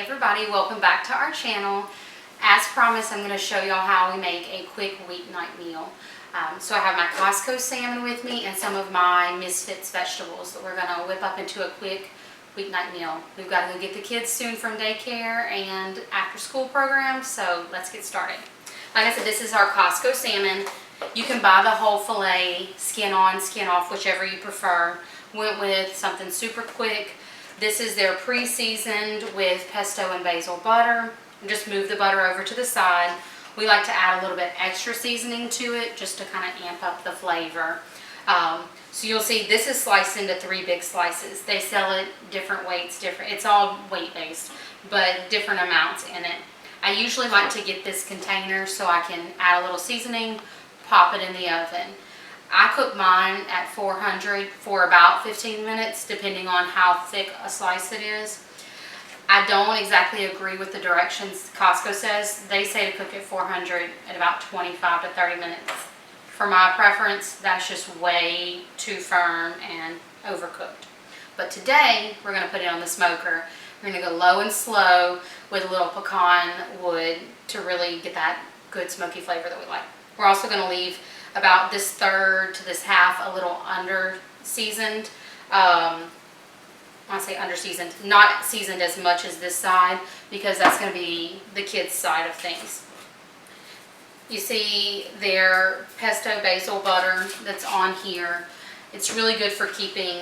everybody, welcome back to our channel. As promised, I'm going to show y'all how we make a quick weeknight meal. So I have my Costco salmon with me and some of my Misfit vegetables that we're going to whip up into a quick weeknight meal. We've got to go get the kids soon from daycare and after school programs, so let's get started. Like I said, this is our Costco salmon. You can buy the whole fillet, skin on, skin off, whichever you prefer. Went with something super quick. This is their pre-seasoned with pesto and basil butter. Just move the butter over to the side. We like to add a little bit extra seasoning to it just to kind of amp up the flavor. So you'll see this is sliced into 3 big slices. They sell it different weights, it's all weight based, but different amounts in it. I usually like to get this container so I can add a little seasoning, pop it in the oven. I cook mine at 400 for about 15 minutes, depending on how thick a slice it is. I don't exactly agree with the directions Costco says. They say to cook at 400 at about 25 to 30 minutes. For my preference, that's just way too firm and overcooked. But today, we're going to put it on the smoker. We're going to go low and slow with a little pecan wood to really get that good smoky flavor that we like. We're also going to leave about this third to this half a little under-seasoned. I say under-seasoned, not seasoned as much as this side because that's going to be the kids' side of things. You see their pesto basil butter that's on here. It's really good for keeping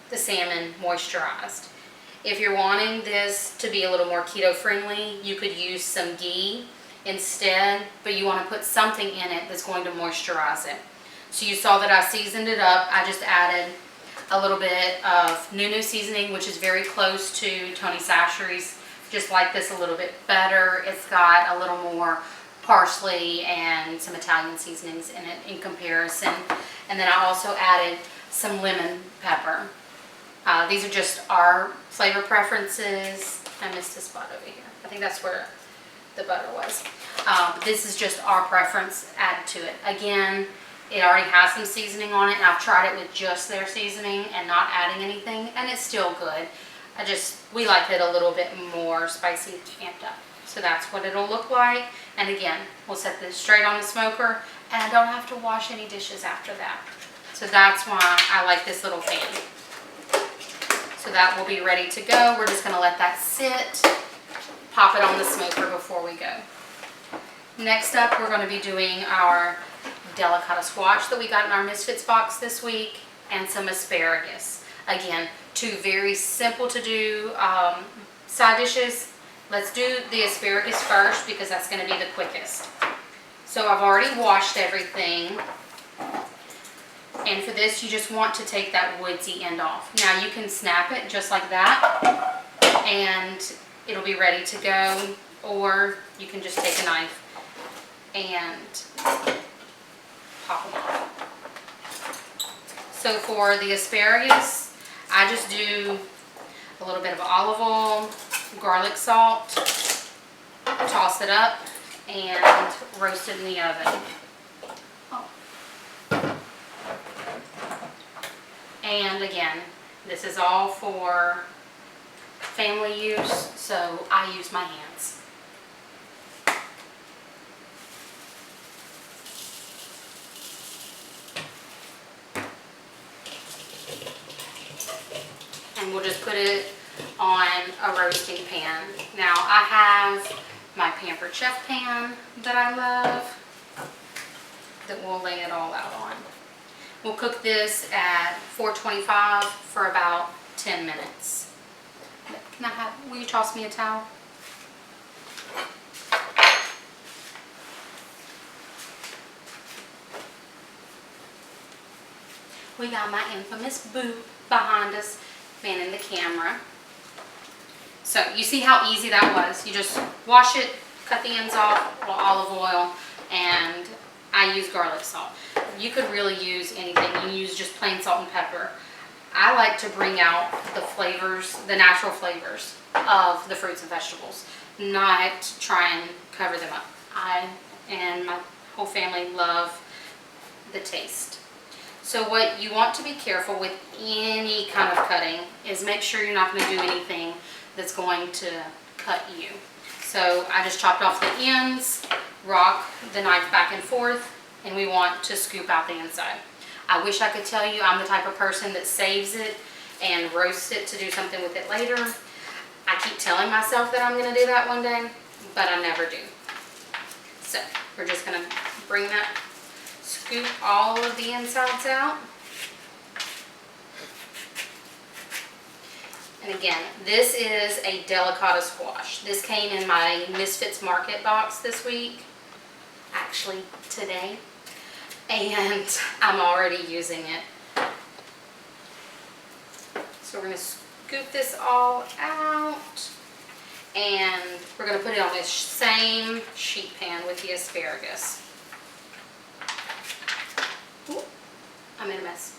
the salmon moisturized. If you're wanting this to be a little more keto friendly, you could use some ghee instead, but you want to put something in it that's going to moisturize it. So you saw that I seasoned it up. I just added a little bit of Nunu seasoning, which is very close to Tony Chachere's. Just like this a little bit better. It's got a little more parsley and some Italian seasonings in it in comparison. And then I also added some lemon pepper. These are just our flavor preferences. I missed a spot over here. I think that's where the butter was. This is just our preference added to it. Again, it already has some seasoning on it, and I've tried it with just their seasoning and not adding anything, and it's still good. We like it a little bit more spicy, amped up. So that's what it'll look like. And again, we'll set this straight on the smoker, and I don't have to wash any dishes after that. So that's why I like this little pan. So that will be ready to go. We're just going to let that sit, pop it on the smoker before we go. Next up, we're going to be doing our Delicata Squash that we got in our Misfits box this week, and some asparagus. Again, 2 very simple to do side dishes. Let's do the asparagus first because that's going to be the quickest. So I've already washed everything. And for this, you just want to take that woodsy end off. Now you can snap it just like that, and it'll be ready to go. Or you can just take a knife and pop them off. So for the asparagus, I just do a little bit of olive oil, garlic salt, toss it up, and roast it in the oven. And again, this is all for family use, so I use my hands. And we'll just put it on a roasting pan. Now I have my Pampered Chef pan that I love that we'll lay it all out on. We'll cook this at 425 for about 10 minutes. Will you toss me a towel? We got my infamous boo behind us, manning the camera. So you see how easy that was. You just wash it, cut the ends off with olive oil, and I use garlic salt. You could really use anything. You can use just plain salt and pepper. I like to bring out the flavors, the natural flavors of the fruits and vegetables, not try and cover them up. I and my whole family love the taste. So what you want to be careful with any kind of cutting is make sure you're not going to do anything that's going to cut you. So I just chopped off the ends, rock the knife back and forth, and we want to scoop out the inside. I wish I could tell you I'm the type of person that saves it and roasts it to do something with it later. I keep telling myself that I'm going to do that one day, but I never do. So we're just going to bring that, scoop all of the insides out. And again, this is a Delicata Squash. This came in my Misfits Market box this week, actually today, and I'm already using it. So we're going to scoop this all out, and we're going to put it on this same sheet pan with the asparagus. Ooh, I'm in a mess.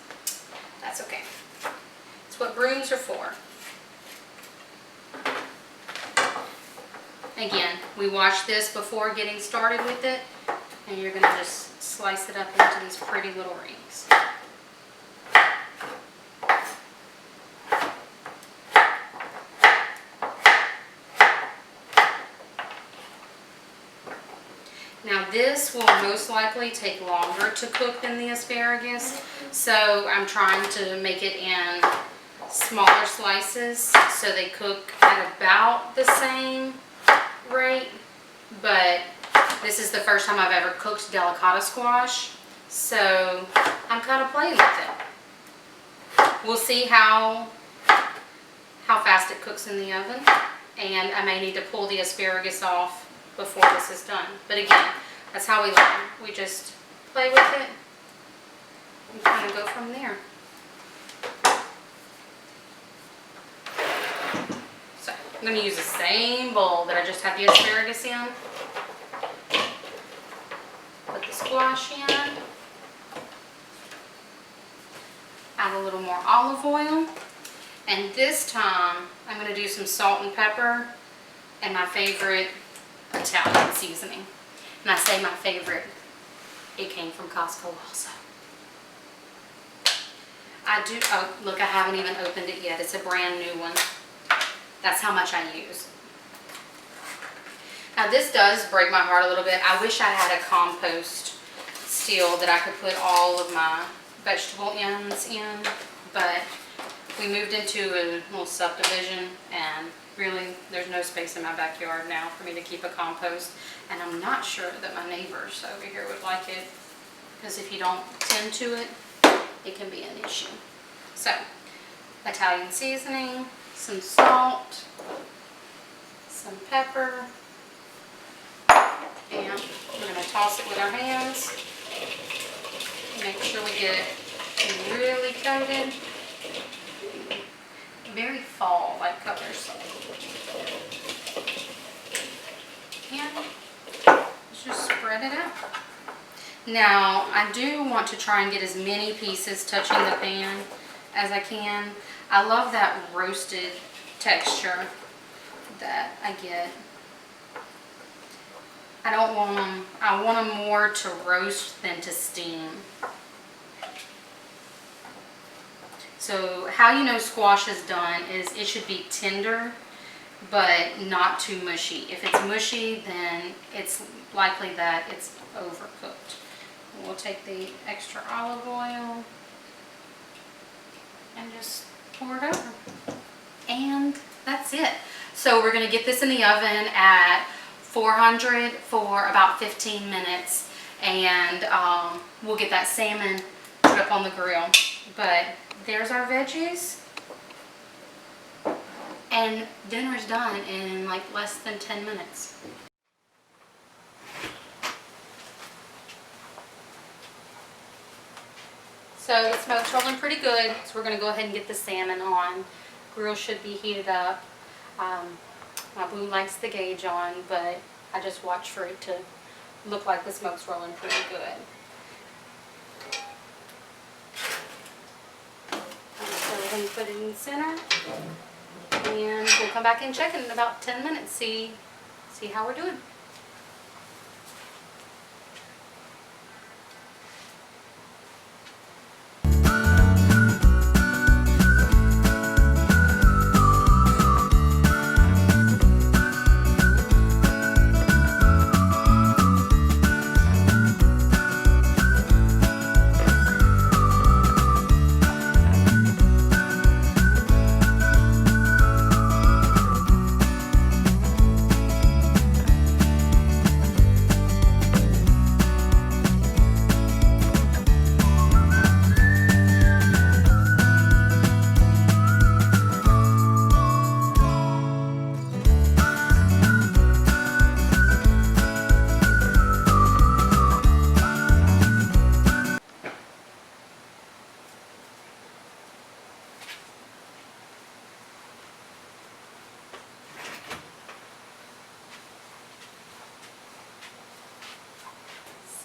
That's okay. It's what brooms are for. Again, we wash this before getting started with it, and you're going to just slice it up into these pretty little rings. Now this will most likely take longer to cook than the asparagus, so I'm trying to make it in smaller slices so they cook at about the same rate. But this is the first time I've ever cooked Delicata Squash, so I'm kind of playing with it. We'll see how fast it cooks in the oven, and I may need to pull the asparagus off before this is done. But again, that's how we learn. We just play with it and kind of go from there. So I'm going to use the same bowl that I just had the asparagus in. Put the squash in. Add a little more olive oil. And this time I'm going to do some salt and pepper and my favorite Italian seasoning. And I say my favorite, it came from Costco also. Oh look, I haven't even opened it yet. It's a brand new one. That's how much I use. Now this does break my heart a little bit. I wish I had a compost steel that I could put all of my vegetable ends in, but we moved into a little subdivision and really there's no space in my backyard now for me to keep a compost, and I'm not sure that my neighbors over here would like it, because if you don't tend to it, it can be an issue. So Italian seasoning, some salt, some pepper, and we're going to toss it with our hands. Make sure we get it really coated. Very fall-like colors. And let's just spread it out. Now, I do want to try and get as many pieces touching the pan as I can. I love that roasted texture that I get. I want them more to roast than to steam. So how you know squash is done is it should be tender, but not too mushy. If it's mushy, then it's likely that it's overcooked. We'll take the extra olive oil and just pour it over. And that's it. So we're going to get this in the oven at 400 for about 15 minutes. And we'll get that salmon put up on the grill. But there's our veggies, and dinner's done in like less than 10 minutes. So the smoke's rolling pretty good, so we're going to go ahead and get the salmon on. Grill should be heated up. My boo likes the gauge on, but I just watch for it to look like the smoke's rolling pretty good. And put it in the center, and we'll come back and check it in about 10 minutes, see how we're doing.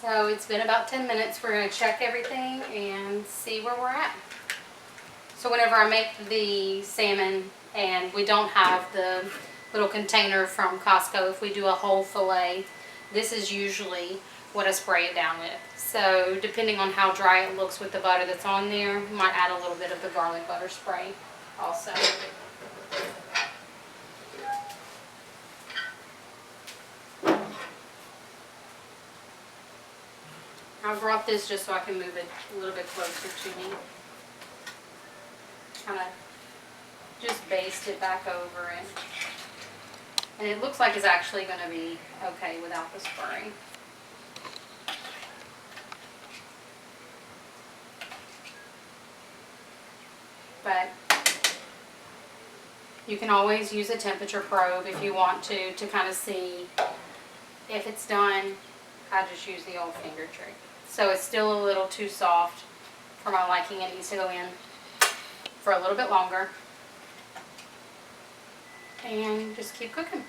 So it's been about 10 minutes. We're going to check everything and see where we're at. So whenever I make the salmon and we don't have the little container from Costco, if we do a whole fillet, this is usually what I spray it down with. So depending on how dry it looks with the butter that's on there, you might add a little bit of the garlic butter spray also. I brought this just so I can move it a little bit closer to me. Kind of just baste it back over it. And it looks like it's actually going to be okay without the spray. But you can always use a temperature probe if you want to kind of see if it's done. I just use the old finger trick. So it's still a little too soft for my liking. It needs to go in for a little bit longer. And just keep cooking.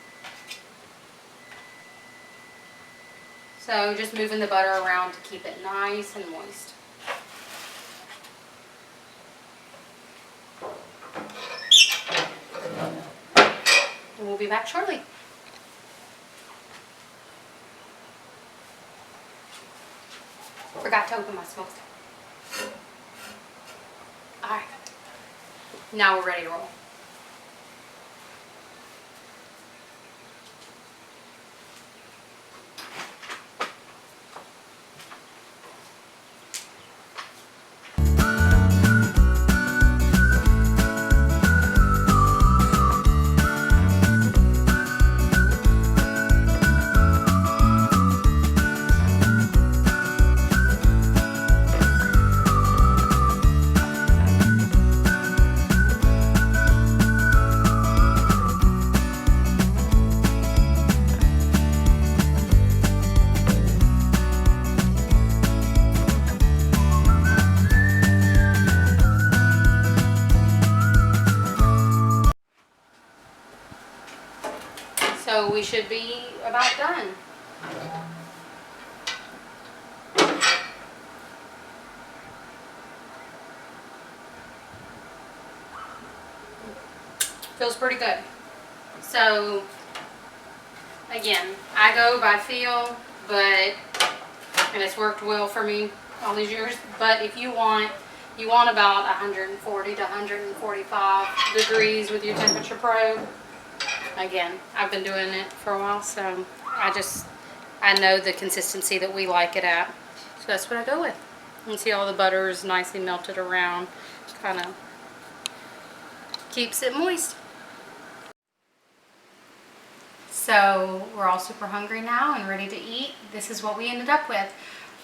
So just moving the butter around to keep it nice and moist. And we'll be back shortly. Forgot to open my smokestack. Alright. Now we're ready to roll. So we should be about done. Feels pretty good. So again, I go by feel, and it's worked well for me all these years. But if you want about 140 to 145 degrees with your temperature probe. Again, I've been doing it for a while, so I know the consistency that we like it at. So that's what I go with. You can see all the butter is nicely melted around. Kind of keeps it moist. So we're all super hungry now and ready to eat. This is what we ended up with.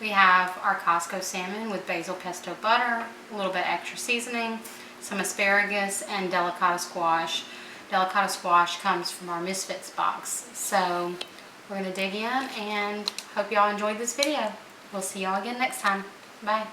We have our Costco salmon with basil pesto butter, a little bit extra seasoning, some asparagus, and delicata squash. Delicata squash comes from our Misfits box. So we're going to dig in and hope y'all enjoyed this video. We'll see y'all again next time. Bye.